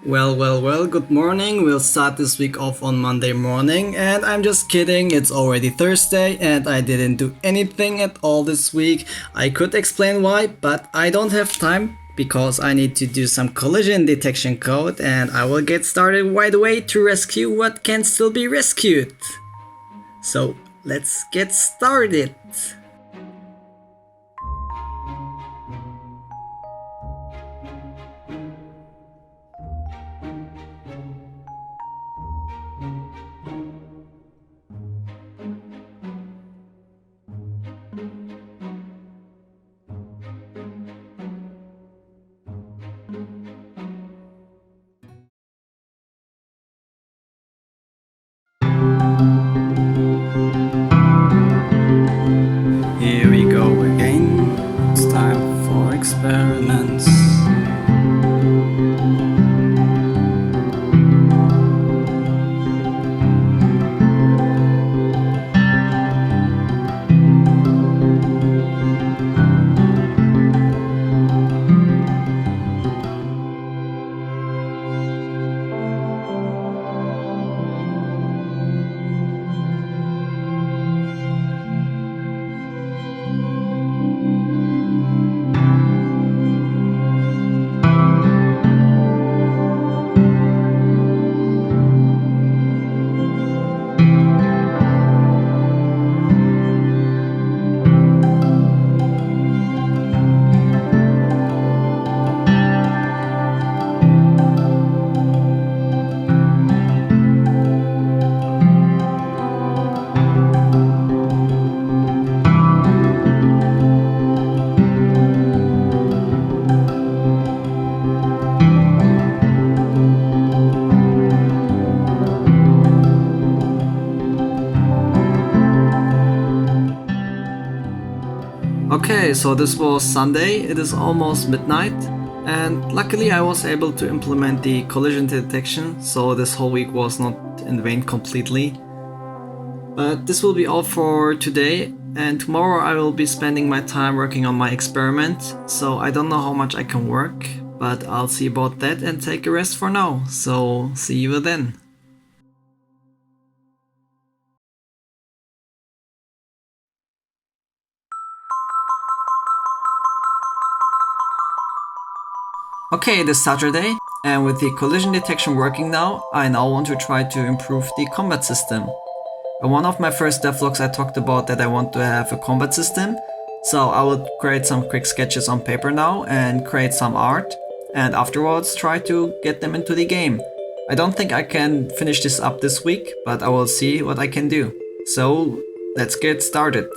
Well, good morning. We'll start this week off on Monday morning, and I'm just kidding, it's already Thursday, and I didn't do anything at all this week. I could explain why, but I don't have time because I need to do some collision detection code, and I will get started right away to rescue what can still be rescued. So, let's get started. Here we go again. It's time for experiments. Okay, so this was Sunday, it is almost midnight, and luckily I was able to implement the collision detection, so this whole week was not in vain completely. But this will be all for today, and tomorrow I will be spending my time working on my experiment, so I don't know how much I can work, but I'll see about that and take a rest for now, so see you then. Okay, it is Saturday, and with the collision detection working now, I now want to try to improve the combat system. In one of my first devlogs I talked about that I want to have a combat system, so I will create some quick sketches on paper now and create some art, and afterwards try to get them into the game. I don't think I can finish this up this week, but I will see what I can do. So, let's get started.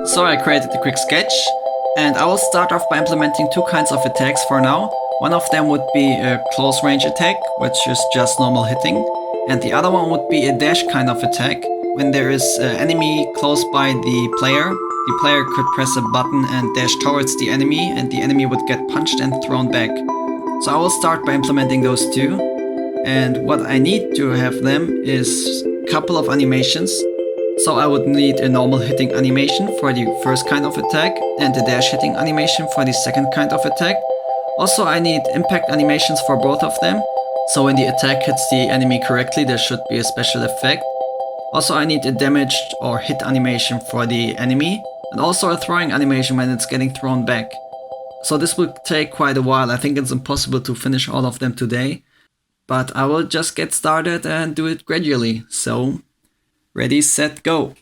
So I created a quick sketch, and I will start off by implementing two kinds of attacks for now. One of them would be a close range attack, which is just normal hitting, and the other one would be a dash kind of attack. When there is an enemy close by the player could press a button and dash towards the enemy, and the enemy would get punched and thrown back. So I will start by implementing those two, and what I need to have them is a couple of animations. So I would need a normal hitting animation for the first kind of attack and a dash hitting animation for the second kind of attack. Also I need impact animations for both of them. So when the attack hits the enemy correctly, there should be a special effect. Also I need a damaged or hit animation for the enemy, and also a throwing animation when it's getting thrown back. So this will take quite a while. I think it's impossible to finish all of them today, but I will just get started and do it gradually. So ready, set, go!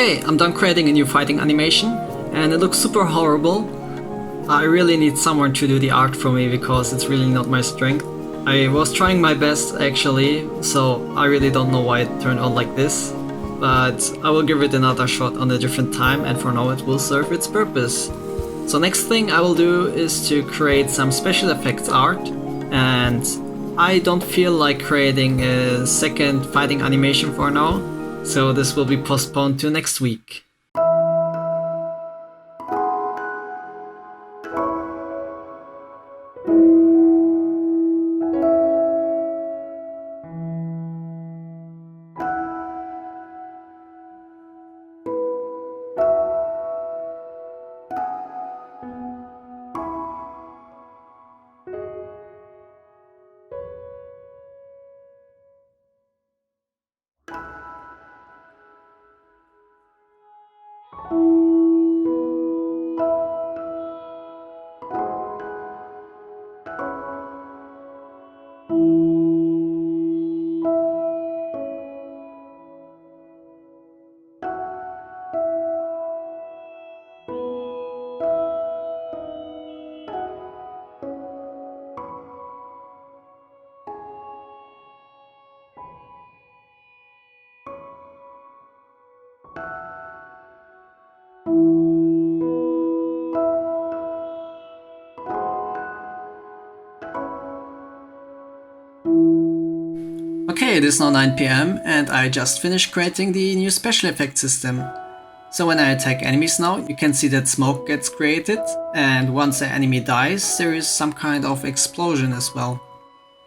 Okay, I'm done creating a new fighting animation, and it looks super horrible. I really need someone to do the art for me because it's really not my strength. I was trying my best actually, so I really don't know why it turned out like this. But I will give it another shot on a different time, and for now it will serve its purpose. So next thing I will do is to create some special effects art, and I don't feel like creating a second fighting animation for now, so this will be postponed to next week. Okay, it is now 9 PM and I just finished creating the new special effects system. So when I attack enemies now, you can see that smoke gets created, and once the enemy dies, there is some kind of explosion as well.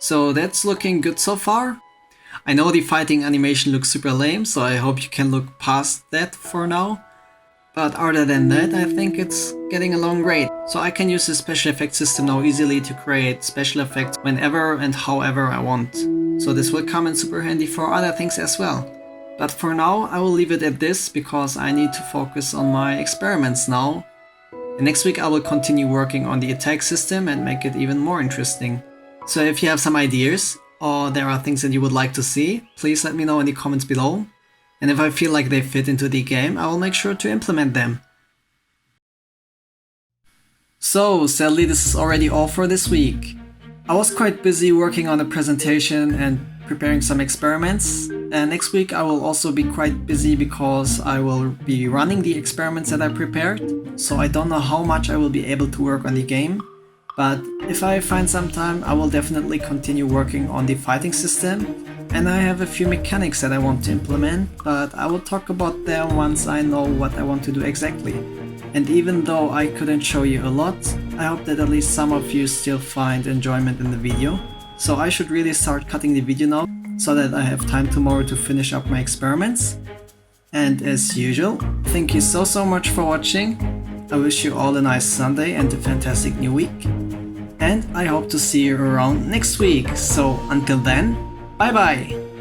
So that's looking good so far. I know the fighting animation looks super lame, so I hope you can look past that for now. But other than that, I think it's getting along great. So I can use the special effects system now easily to create special effects whenever and however I want. So this will come in super handy for other things as well. But for now, I will leave it at this because I need to focus on my experiments now. And next week I will continue working on the attack system and make it even more interesting. So if you have some ideas or there are things that you would like to see, please let me know in the comments below. And if I feel like they fit into the game, I will make sure to implement them. So sadly this is already all for this week. I was quite busy working on a presentation and preparing some experiments, and next week I will also be quite busy because I will be running the experiments that I prepared, so I don't know how much I will be able to work on the game, but if I find some time I will definitely continue working on the fighting system, and I have a few mechanics that I want to implement, but I will talk about them once I know what I want to do exactly. And even though I couldn't show you a lot, I hope that at least some of you still find enjoyment in the video. So I should really start cutting the video now, so that I have time tomorrow to finish up my experiments. And as usual, thank you so much for watching. I wish you all a nice Sunday and a fantastic new week. And I hope to see you around next week. So until then, bye bye!